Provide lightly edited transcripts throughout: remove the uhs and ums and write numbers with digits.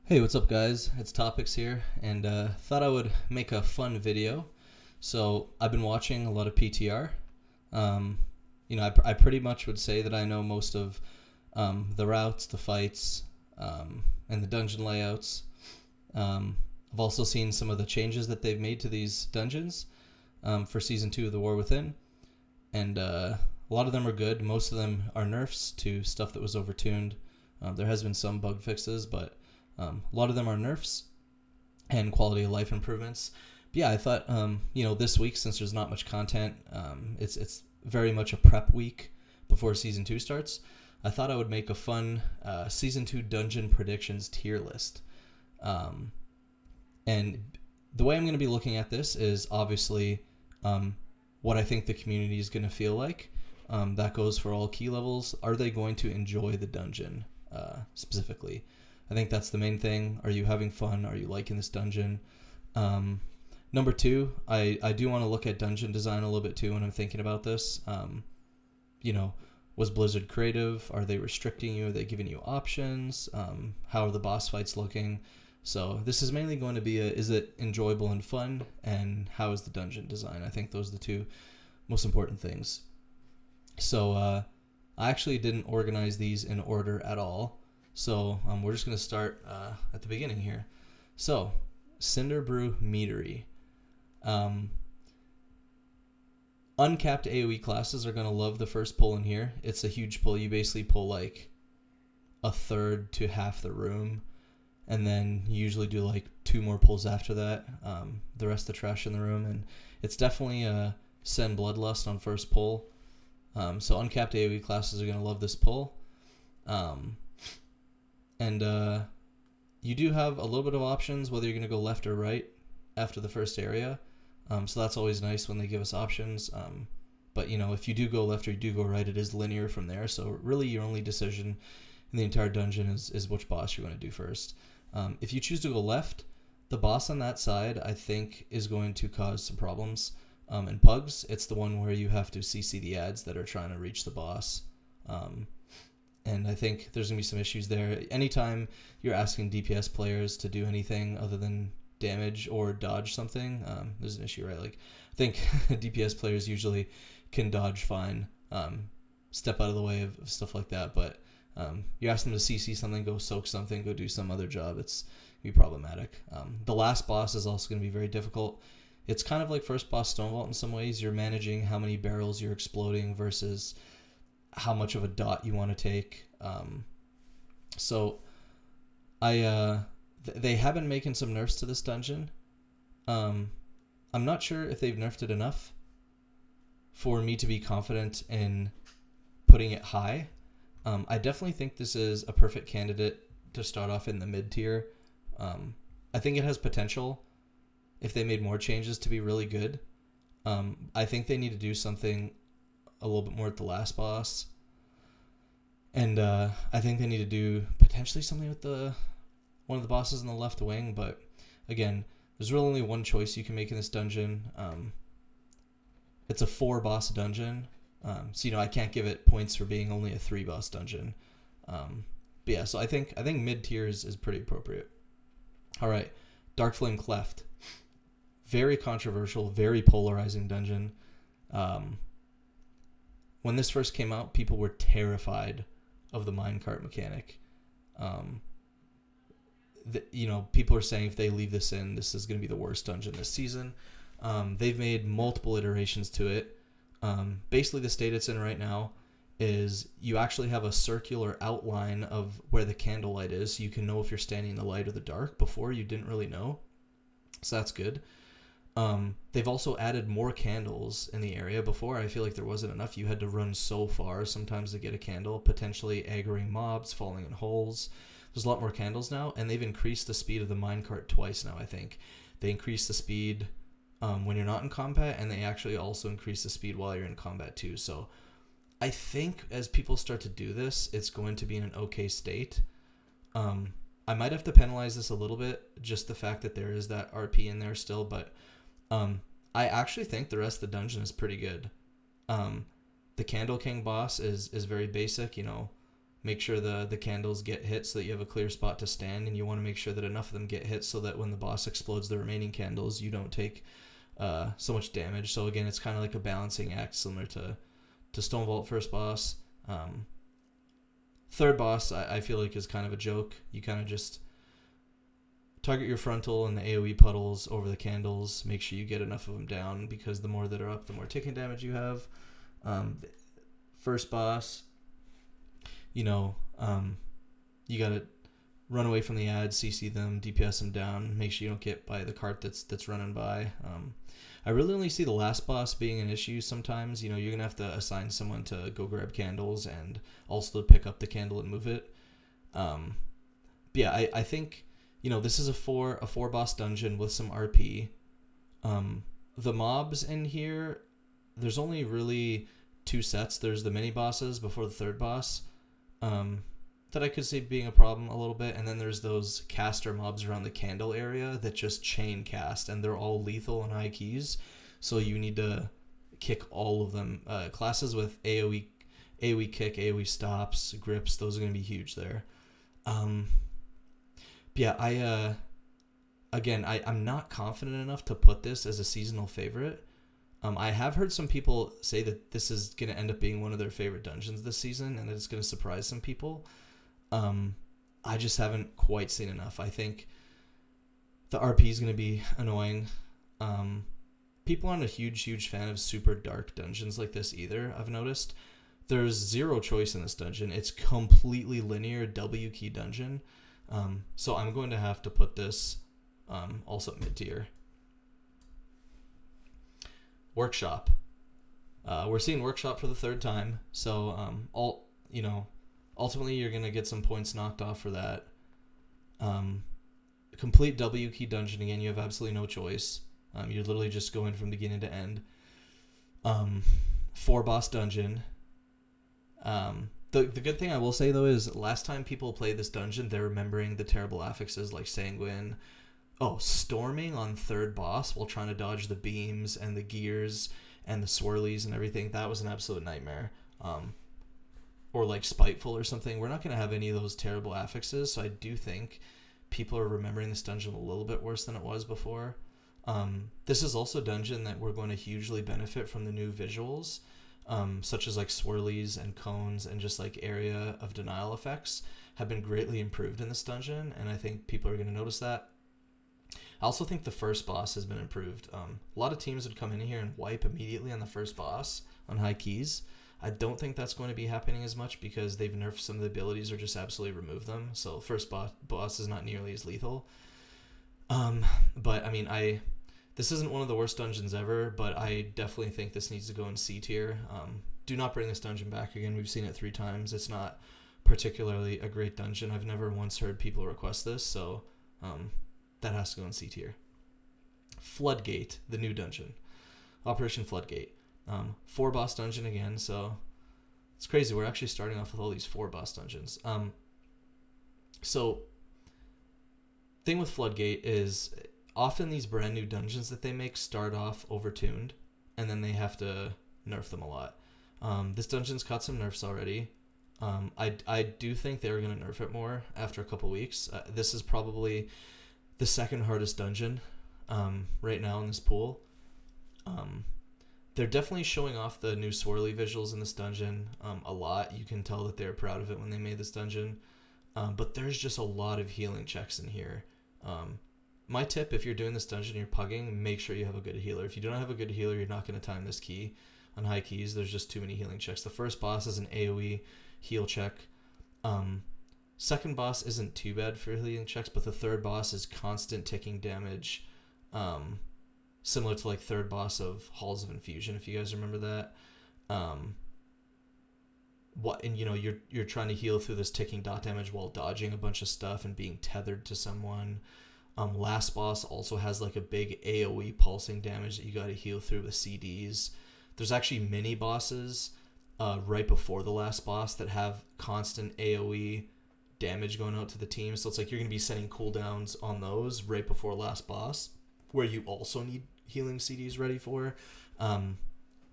Hey, what's up guys? It's Topics here, and thought I would make a fun video. So I've been watching a lot of PTR. Um, I pretty much would say that I know most of the routes, the fights, and the dungeon layouts. I've also seen some of the changes that they've made to these dungeons for Season 2 of The War Within, and a lot of them are good. Most of them are nerfs to stuff that was overtuned. There has been some bug fixes, but a lot of them are nerfs and quality of life improvements. But yeah, I thought, this week, since there's not much content, it's very much a prep week before Season 2 starts. I thought I would make a fun Season 2 dungeon predictions tier list. And the way I'm going to be looking at this is obviously what I think the community is going to feel like. That goes for all key levels. Are they going to enjoy the dungeon specifically? I think that's the main thing. Are you having fun? Are you liking this dungeon? Number two, I do want to look at dungeon design a little bit too when I'm thinking about this. Was Blizzard creative? Are they restricting you? Are they giving you options? How are the boss fights looking? So this is mainly going to be is it enjoyable and fun? And how is the dungeon design? I think those are the two most important things. So I actually didn't organize these in order at all. So we're just going to start at the beginning here. So, Cinderbrew Meadery. Uncapped AoE classes are going to love the first pull in here. It's a huge pull. You basically pull like a third to half the room. And then you usually do like two more pulls after that. The rest of the trash in the room. And it's definitely a send Bloodlust on first pull. So uncapped AoE classes are going to love this pull. And you do have a little bit of options whether you're going to go left or right after the first area. So that's always nice when they give us options. But, if you do go left or you do go right, it is linear from there. So really your only decision in the entire dungeon is which boss you're going to do first. If you choose to go left, the boss on that side, I think, is going to cause some problems. In Pugs, it's the one where you have to CC the ads that are trying to reach the boss. And I think there's going to be some issues there. Anytime you're asking DPS players to do anything other than damage or dodge something, there's an issue, right? Like, I think DPS players usually can dodge fine, step out of the way of stuff like that. But you ask them to CC something, go soak something, go do some other job, it's going to be problematic. The last boss is also going to be very difficult. It's kind of like first boss Stonevault in some ways. You're managing how many barrels you're exploding versus how much of a dot you want to take. They have been making some nerfs to this dungeon. I'm not sure if they've nerfed it enough for me to be confident in putting it high. I definitely think this is a perfect candidate to start off in the mid tier. I think it has potential if they made more changes to be really good. I think they need to do something a little bit more at the last boss. And I think they need to do potentially something with one of the bosses in the left wing. But again, there's really only one choice you can make in this dungeon. It's a 4-boss dungeon. So I can't give it points for being only a 3-boss dungeon. But yeah, so I think mid tier is pretty appropriate. All right, Darkflame Cleft. Very controversial, very polarizing dungeon. When this first came out, people were terrified of the minecart mechanic. People are saying if they leave this in, this is going to be the worst dungeon this season. They've made multiple iterations to it. Basically, the state it's in right now is you actually have a circular outline of where the candlelight is, so you can know if you're standing in the light or the dark. Before, you didn't really know, so that's good. They've also added more candles in the area. Before, I feel like there wasn't enough. You had to run so far sometimes to get a candle, potentially aggroing mobs, falling in holes. There's a lot more candles now, and they've increased the speed of the minecart twice now, I think. They increase the speed when you're not in combat, and they actually also increase the speed while you're in combat too. So I think as people start to do this, it's going to be in an okay state. I might have to penalize this a little bit, just the fact that there is that RP in there still, but I actually think the rest of the dungeon is pretty good. The Candle King boss is very basic, make sure the candles get hit so that you have a clear spot to stand, and you want to make sure that enough of them get hit so that when the boss explodes the remaining candles, you don't take so much damage. So again, it's kind of like a balancing act similar to Stone Vault first boss. Third boss, I feel like, is kind of a joke. You kind of just target your frontal and the AoE puddles over the candles. Make sure you get enough of them down, because the more that are up, the more ticking damage you have. First boss, you gotta run away from the ads, CC them, DPS them down, make sure you don't get by the cart that's running by. I really only see the last boss being an issue sometimes. You're gonna have to assign someone to go grab candles and also to pick up the candle and move it. I think this is a four boss dungeon with some RP. The mobs in here, there's only really 2 sets. There's the mini bosses before the third boss, that I could see being a problem a little bit, and then there's those caster mobs around the candle area that just chain cast, and they're all lethal and high keys, so you need to kick all of them. Classes with AoE kick, AoE stops, grips, those are going to be huge there. I'm not confident enough to put this as a seasonal favorite. I have heard some people say that this is going to end up being one of their favorite dungeons this season, and that it's going to surprise some people. I just haven't quite seen enough. I think the RP is going to be annoying. People aren't a huge fan of super dark dungeons like this either, I've noticed. There's zero choice in this dungeon. It's completely linear W key dungeon. So I'm going to have to put this also mid-tier. Workshop. We're seeing Workshop for the 3rd time, so ultimately you're gonna get some points knocked off for that. Complete W key dungeon again. You have absolutely no choice. You're literally just going from beginning to end. 4 boss dungeon. The good thing I will say though is last time people played this dungeon, they're remembering the terrible affixes like Sanguine. Storming on 3rd boss while trying to dodge the beams and the gears and the swirlies and everything. That was an absolute nightmare. Or like Spiteful or something. We're not going to have any of those terrible affixes, so I do think people are remembering this dungeon a little bit worse than it was before. This is also a dungeon that we're going to hugely benefit from the new visuals, such as like swirlies and cones and just like area of denial effects have been greatly improved in this dungeon, and I think people are going to notice that. I also think the first boss has been improved. A lot of teams would come in here and wipe immediately on the first boss on high keys. I don't think that's going to be happening as much because they've nerfed some of the abilities or just absolutely removed them. So first boss is not nearly as lethal. But I mean, this isn't one of the worst dungeons ever, but I definitely think this needs to go in C tier. Do not bring this dungeon back again. We've seen it 3 times. It's not particularly a great dungeon. I've never once heard people request this, so that has to go in C tier. Floodgate, the new dungeon. Operation Floodgate. 4 boss dungeon again, so it's crazy. We're actually starting off with all these 4 boss dungeons. So, thing with Floodgate is often these brand new dungeons that they make start off overtuned, and then they have to nerf them a lot. This dungeon's got some nerfs already. I do think they're going to nerf it more after a couple weeks. This is probably the 2nd hardest dungeon right now in this pool. They're definitely showing off the new swirly visuals in this dungeon a lot. You can tell that they're proud of it when they made this dungeon. But there's just a lot of healing checks in here. My tip, if you're doing this dungeon, you're pugging, make sure you have a good healer. If you don't have a good healer, you're not going to time this key on high keys. There's just too many healing checks. The first boss is an AoE heal check. Second boss isn't too bad for healing checks, but the 3rd boss is constant ticking damage. Similar to like 3rd boss of Halls of Infusion, if you guys remember that. You're trying to heal through this ticking dot damage while dodging a bunch of stuff and being tethered to someone. Last boss also has like a big AoE pulsing damage that you got to heal through with CDs. There's actually mini bosses right before the last boss that have constant AoE damage going out to the team. So it's like you're going to be sending cooldowns on those right before last boss, where you also need healing CDs ready for.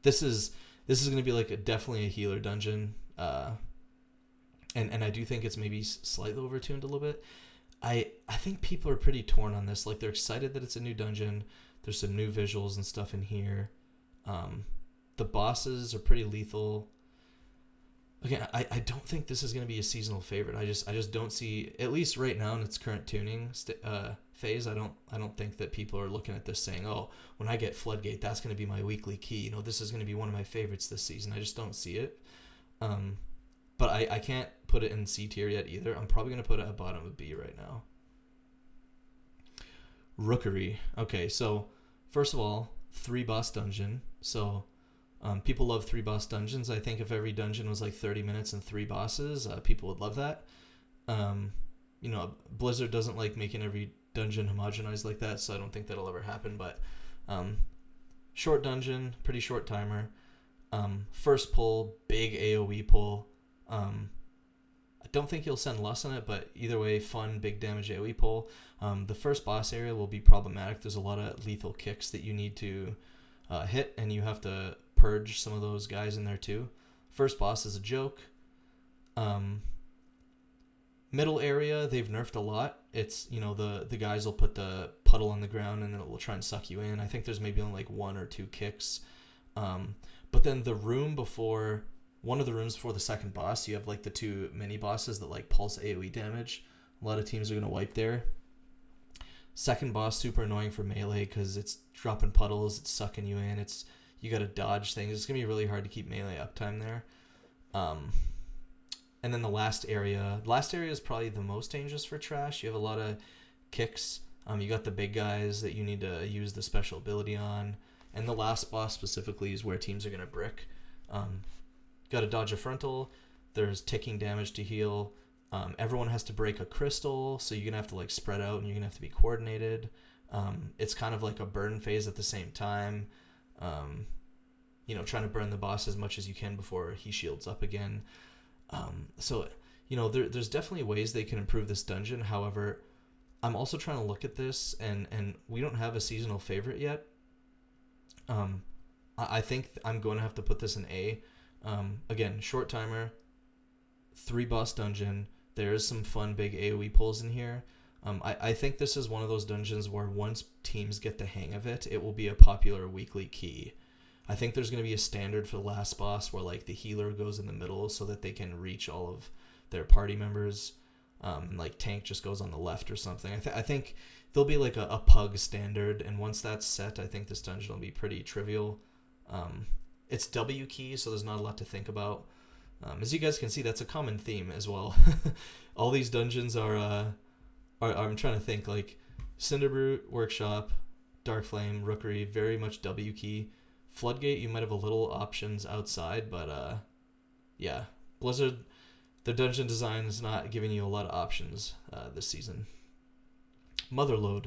This is going to be like definitely a healer dungeon. and I do think it's maybe slightly overtuned a little bit. I think people are pretty torn on this. Like, they're excited that it's a new dungeon. There's some new visuals and stuff in here. The bosses are pretty lethal. Again, I don't think this is going to be a seasonal favorite. I just don't see, at least right now in its current tuning phase, I don't think that people are looking at this saying, oh, when I get Floodgate, that's going to be my weekly key. You know, this is going to be one of my favorites this season. I just don't see it. But I can't put it in C tier yet either. I'm probably going to put it at bottom of B right now. Rookery. Okay, so first of all, 3 boss dungeon. So people love 3 boss dungeons. I think if every dungeon was like 30 minutes and 3 bosses, people would love that. You know, Blizzard doesn't like making every dungeon homogenized like that, so I don't think that'll ever happen. But short dungeon, pretty short timer. First pull, big AoE pull. I don't think you'll send less on it, but either way, fun, big damage AoE pull. The first boss area will be problematic. There's a lot of lethal kicks that you need to hit, and you have to purge some of those guys in there too. First boss is a joke. Middle area, they've nerfed a lot. It's, you know, the guys will put the puddle on the ground and then it will try and suck you in. I think there's maybe only like 1 or 2 kicks. But then the room before, one of the rooms before the second boss, you have like the 2 mini bosses that like pulse AoE damage. A lot of teams are going to wipe there. Second boss, super annoying for melee because it's dropping puddles, it's sucking you in, you got to dodge things. It's going to be really hard to keep melee uptime there. And then the last area is probably the most dangerous for trash. You have a lot of kicks. You got the big guys that you need to use the special ability on. And the last boss specifically is where teams are going to brick. Got to dodge a frontal. There's ticking damage to heal. Everyone has to break a crystal, so you're going to have to like spread out and you're going to have to be coordinated. It's kind of like a burn phase at the same time. You know, trying to burn the boss as much as you can before he shields up again. So, you know, there's definitely ways they can improve this dungeon. However, I'm also trying to look at this, and we don't have a seasonal favorite yet. I think I'm going to have to put this in A. Again, short timer, 3 boss dungeon. There is some fun big AoE pulls in here. I think this is one of those dungeons where once teams get the hang of it, it will be a popular weekly key. I think there's going to be a standard for the last boss where like the healer goes in the middle so that they can reach all of their party members. And like tank just goes on the left or something. I think there'll be like a pug standard, and once that's set, I think this dungeon will be pretty trivial. It's W key, so there's not a lot to think about. As you guys can see, that's a common theme as well. All these dungeons are I'm trying to think, like Cinderbrew Workshop, Darkflame, Rookery, very much W key. Floodgate, you might have a little options outside, but yeah, Blizzard, their dungeon design is not giving you a lot of options this season. Motherlode.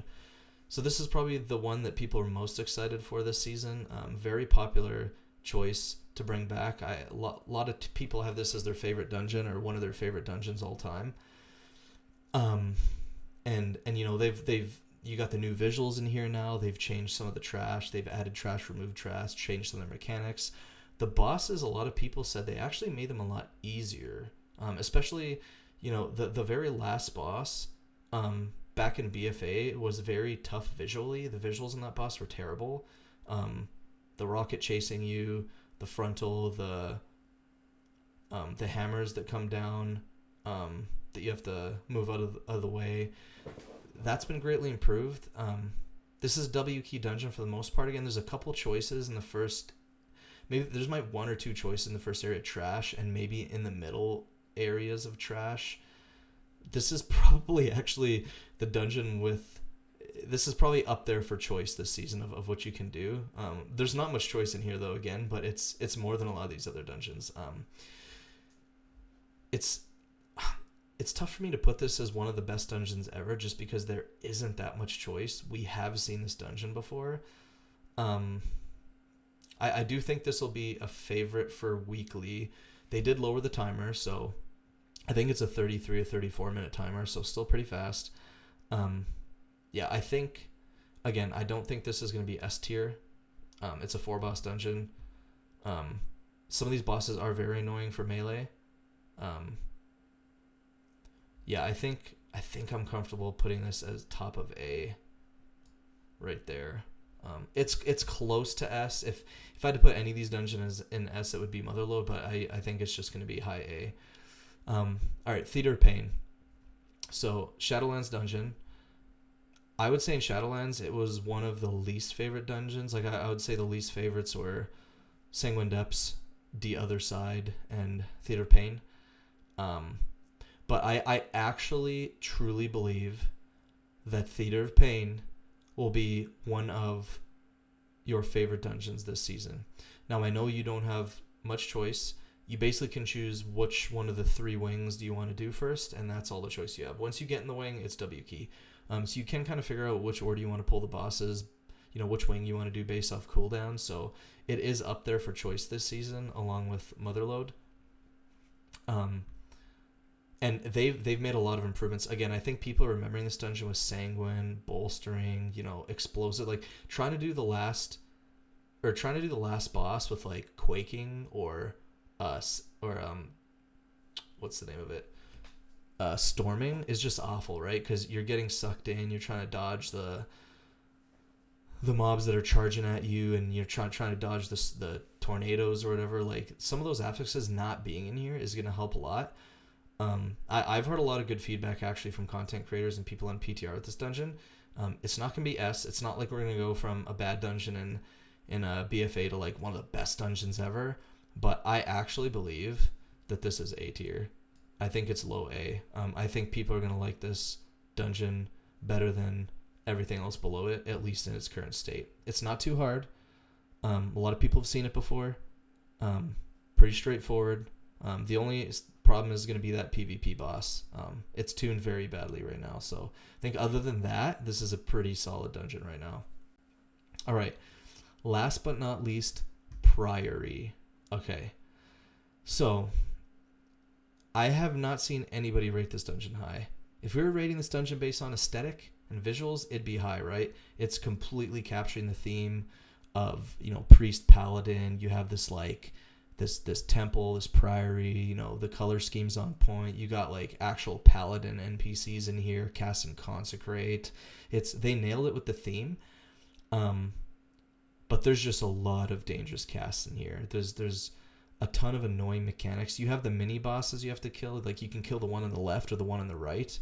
So this is probably the one that people are most excited for this season. Very popular choice to bring back. A lot of people have this as their favorite dungeon or one of their favorite dungeons all time. And you know, you got the new visuals in here now. They've changed some of the trash. They've added trash, removed trash, changed some of their mechanics. The bosses, a lot of people said they actually made them a lot easier. Especially, you know, the very last boss back in BFA was very tough visually. The visuals in that boss were terrible. The rocket chasing you, the frontal, the hammers that come down that you have to move out of the way. That's been greatly improved. This is W key dungeon for the most part. Again, there's a couple choices in the first. Maybe there's my 1 or 2 choices in the first area, trash, and maybe in the middle areas of trash. This is probably actually the dungeon with. This is probably up there for choice this season of what you can do. There's not much choice in here though, again, but it's more than a lot of these other dungeons. It's tough for me to put this as one of the best dungeons ever just because there isn't that much choice. We have seen this dungeon before. I do think this will be a favorite for weekly. They did lower the timer, so I think it's a 33 or 34 minute timer, so still pretty fast. Yeah, I think, again, I don't think this is going to be S tier. It's a 4 boss dungeon. Some of these bosses are very annoying for melee. yeah, I think I'm comfortable putting this as top of A right there. It's close to S. If I had to put any of these dungeons in S, it would be Motherlode, but I think it's just going to be high A. All right, Theater of Pain. So Shadowlands dungeon. I would say in Shadowlands it was one of the least favorite dungeons. Like I would say the least favorites were Sanguine Depths, The Other Side, and Theater of Pain. But I actually truly believe that Theater of Pain will be one of your favorite dungeons this season. Now, I know you don't have much choice. You basically can choose which one of the 3 wings do you want to do first, and that's all the choice you have. Once you get in the wing, it's W key. So you can kind of figure out which order you want to pull the bosses, which wing you want to do based off cooldown. So it is up there for choice this season, along with Motherlode. And they've made a lot of improvements. Again, I think people are remembering this dungeon with Sanguine, Bolstering, Explosive, like trying to do the last boss with like Quaking or what's the name of it? Storming is just awful, right? Because you're getting sucked in, you're trying to dodge the mobs that are charging at you, and you're trying to dodge the tornadoes or whatever. Like some of those affixes not being in here is going to help a lot. I've heard a lot of good feedback actually from content creators and people on PTR with this dungeon. It's not going to be S. It's not like we're going to go from a bad dungeon in a BFA to like one of the best dungeons ever. But I actually believe that this is A tier. I think it's low A. I think people are going to like this dungeon better than everything else below it, at least in its current state. It's not too hard. A lot of people have seen it before. Pretty straightforward. The only problem is going to be that PvP boss. It's tuned very badly right now. So I think other than that, this is a pretty solid dungeon right now. All right. Last but not least, Priory. Okay. So I have not seen anybody rate this dungeon high. If we were rating this dungeon based on aesthetic and visuals, it'd be high, right? It's completely capturing the theme of, priest paladin. You have this like this temple, this priory, the color scheme's on point. You got like actual paladin NPCs in here, cast and consecrate. They nailed it with the theme. But there's just a lot of dangerous casts in here. There's a ton of annoying mechanics. You have the mini bosses you have to kill. Like you can kill the one on the left or the one on the right.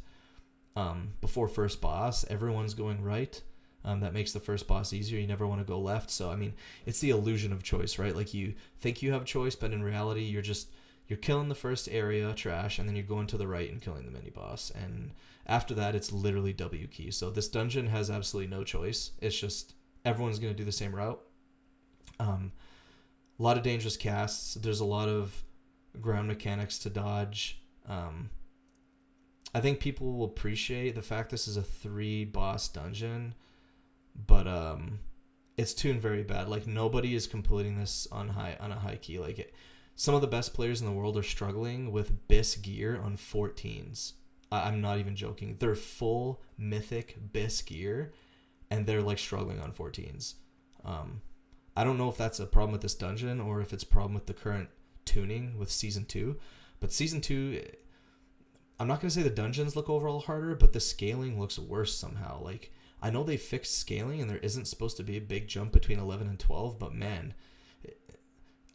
Before first boss, everyone's going right. That makes the first boss easier. You never want to go left. So, I mean, it's the illusion of choice, right? Like you think you have choice, but in reality, you're killing the first area, trash, and then you're going to the right and killing the mini boss. And after that, it's literally W key. So this dungeon has absolutely no choice. It's just everyone's going to do the same route. A lot of dangerous casts. There's a lot of ground mechanics to dodge. I think people will appreciate the fact this is a 3-boss dungeon, but it's tuned very bad. Like nobody is completing this on a high key. Like some of the best players in the world are struggling with BIS gear on 14s. I'm not even joking. They're full mythic BIS gear, and they're like struggling on 14s. I don't know if that's a problem with this dungeon or if it's a problem with the current tuning with Season 2. But Season 2, I'm not going to say the dungeons look overall harder, but the scaling looks worse somehow. Like, I know they fixed scaling and there isn't supposed to be a big jump between 11 and 12, but man,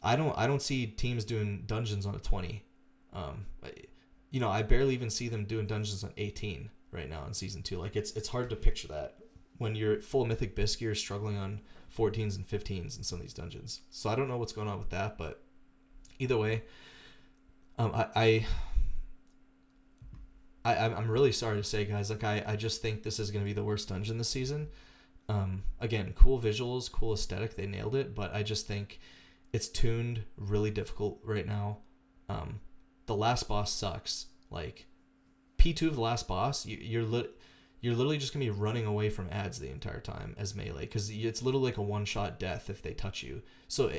I don't see teams doing dungeons on a 20. I barely even see them doing dungeons on 18 right now in Season 2. Like, it's hard to picture that when you're full mythic BIS gear struggling on 14s and 15s in some of these dungeons. So I don't know what's going on with that, but either way, I'm really sorry to say, guys, like I just think this is going to be the worst dungeon this season. Again, cool visuals, cool aesthetic, they nailed it, but I just think it's tuned really difficult right now. The last boss sucks. Like P2 of the last boss, you're literally just going to be running away from ads the entire time as melee, because it's literally like a one-shot death if they touch you. So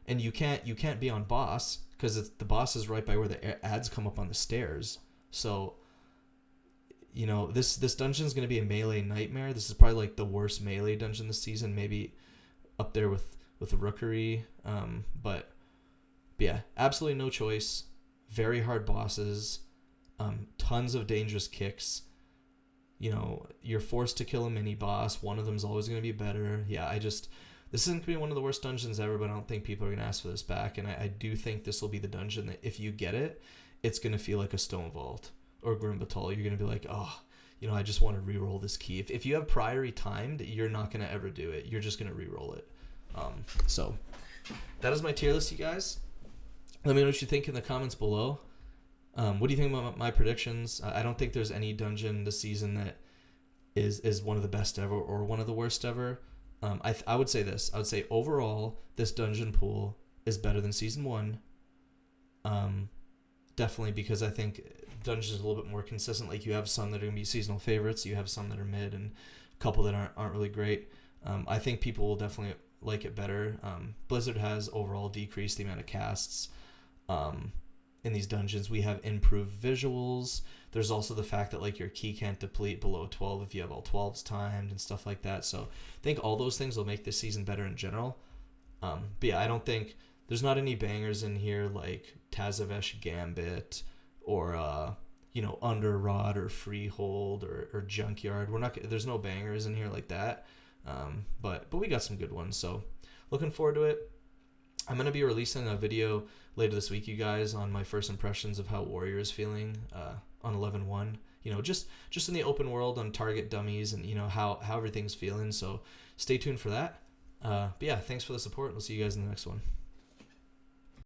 and you can't be on boss because the boss is right by where the ads come up on the stairs. So this dungeon is going to be a melee nightmare. This is probably like the worst melee dungeon this season, maybe up there with Rookery. But yeah, absolutely no choice. Very hard bosses. tons of dangerous kicks. You know, you're forced to kill a mini boss. One of them's always going to be better. Yeah, this isn't going to be one of the worst dungeons ever, but I don't think people are going to ask for this back. And I do think this will be the dungeon that if you get it, it's going to feel like a Stone Vault or Grimbatal. You're going to be like, oh, you know, I just want to re-roll this key. If you have Priory timed, you're not going to ever do it. You're just going to re-roll it. So that is my tier list, you guys. Let me know what you think in the comments below. What do you think about my predictions? I don't think there's any dungeon this season that is one of the best ever or one of the worst ever. I would say this. I would say overall, this dungeon pool is better than Season 1. Definitely because I think dungeons are a little bit more consistent. Like you have some that are going to be seasonal favorites. You have some that are mid and a couple that aren't really great. I think people will definitely like it better. Blizzard has overall decreased the amount of casts in these dungeons. We have improved visuals. There's also the fact that like your key can't deplete below 12 if you have all 12s timed and stuff like that. So I think all those things will make this season better in general. But yeah, I don't think there's not any bangers in here like Tazavesh Gambit or you know, Under Rod or Freehold or Junkyard. There's no bangers in here like that. But we got some good ones. So looking forward to it. I'm going to be releasing a video later this week, you guys, on my first impressions of how Warrior is feeling on 11.1. You know, just in the open world on target dummies and, you know, how everything's feeling. So stay tuned for that. But yeah, thanks for the support. We'll see you guys in the next one.